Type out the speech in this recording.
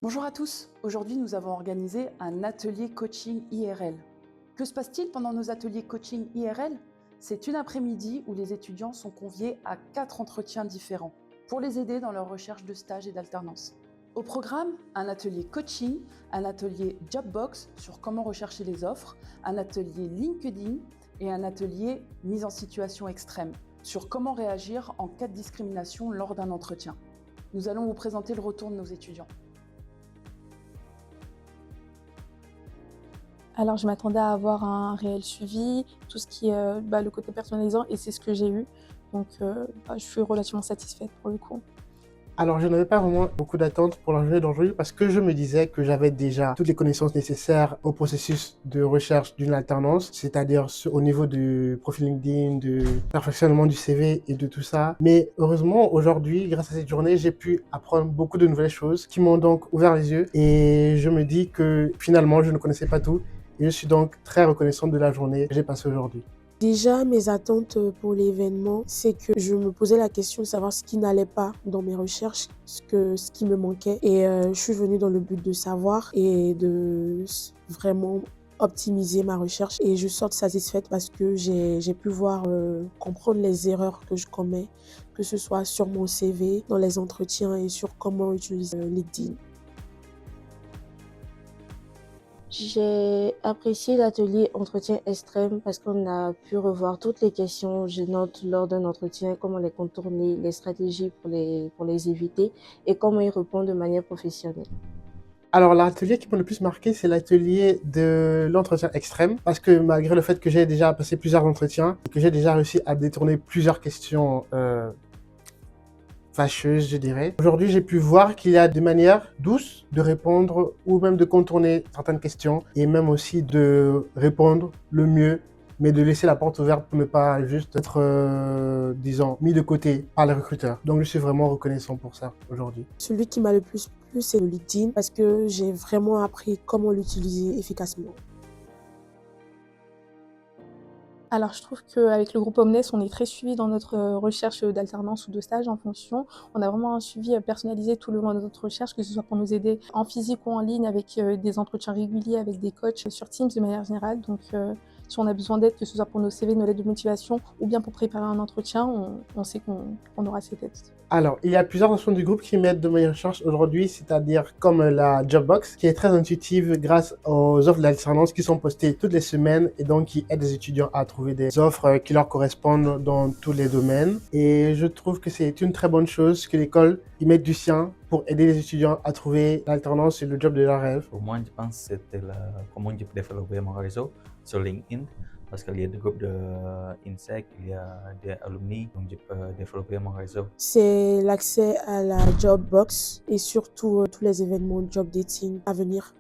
Bonjour à tous, aujourd'hui nous avons organisé un atelier coaching IRL. Que se passe-t-il pendant nos ateliers coaching IRL? C'est une après-midi où les étudiants sont conviés à 4 entretiens différents pour les aider dans leur recherche de stage et d'alternance. Au programme, un atelier coaching, un atelier Jobbox sur comment rechercher les offres, un atelier LinkedIn et un atelier mise en situation extrême sur comment réagir en cas de discrimination lors d'un entretien. Nous allons vous présenter le retour de nos étudiants. Alors, je m'attendais à avoir un réel suivi, tout ce qui est le côté personnalisant, et c'est ce que j'ai eu. Donc, je suis relativement satisfaite pour le coup. Alors, je n'avais pas vraiment beaucoup d'attentes pour la journée d'aujourd'hui parce que je me disais que j'avais déjà toutes les connaissances nécessaires au processus de recherche d'une alternance, c'est-à-dire au niveau du profil LinkedIn, du perfectionnement du CV et de tout ça. Mais heureusement, aujourd'hui, grâce à cette journée, j'ai pu apprendre beaucoup de nouvelles choses qui m'ont donc ouvert les yeux et je me dis que finalement, je ne connaissais pas tout et je suis donc très reconnaissant de la journée que j'ai passée aujourd'hui. Déjà, mes attentes pour l'événement, c'est que je me posais la question de savoir ce qui n'allait pas dans mes recherches, ce qui me manquait. Et je suis venue dans le but de savoir et de vraiment optimiser ma recherche. Et je sors satisfaite parce que j'ai pu voir, comprendre les erreurs que je commets, que ce soit sur mon CV, dans les entretiens et sur comment utiliser LinkedIn. J'ai apprécié l'atelier entretien extrême parce qu'on a pu revoir toutes les questions gênantes lors d'un entretien, comment les contourner, les stratégies pour les éviter et comment y répondre de manière professionnelle. Alors, l'atelier qui m'a le plus marqué, c'est l'atelier de l'entretien extrême, parce que malgré le fait que j'ai déjà passé plusieurs entretiens, et que j'ai déjà réussi à détourner plusieurs questions fâcheuses, je dirais, aujourd'hui, j'ai pu voir qu'il y a des manières douces de répondre ou même de contourner certaines questions, et même aussi de répondre le mieux, mais de laisser la porte ouverte pour ne pas juste être, disons, mis de côté par les recruteurs. Donc, je suis vraiment reconnaissant pour ça aujourd'hui. Celui qui m'a le plus plu, c'est le LinkedIn parce que j'ai vraiment appris comment l'utiliser efficacement. Alors, je trouve qu'avec le groupe Omnes, on est très suivi dans notre recherche d'alternance ou de stage en fonction. On a vraiment un suivi personnalisé tout le long de notre recherche, que ce soit pour nous aider en physique ou en ligne avec des entretiens réguliers avec des coachs sur Teams de manière générale. Donc, si on a besoin d'aide, que ce soit pour nos CV, nos lettres de motivation ou bien pour préparer un entretien, on sait qu'on aura cette aide. Alors, il y a plusieurs notions du groupe qui m'aident de mes recherches aujourd'hui, c'est-à-dire comme la Jobbox, qui est très intuitive grâce aux offres d'alternance qui sont postées toutes les semaines et donc qui aident les étudiants à trouver des offres qui leur correspondent dans tous les domaines. Et je trouve que c'est une très bonne chose que l'école y mette du sien pour aider les étudiants à trouver l'alternance et le job de leur rêve. Pour moi, je pense que c'était comment je peux développer mon réseau sur LinkedIn parce qu'il y a des groupes de INSEC, il y a des alumni, donc je peux développer mon réseau. C'est l'accès à la job box et surtout tous les événements job dating à venir.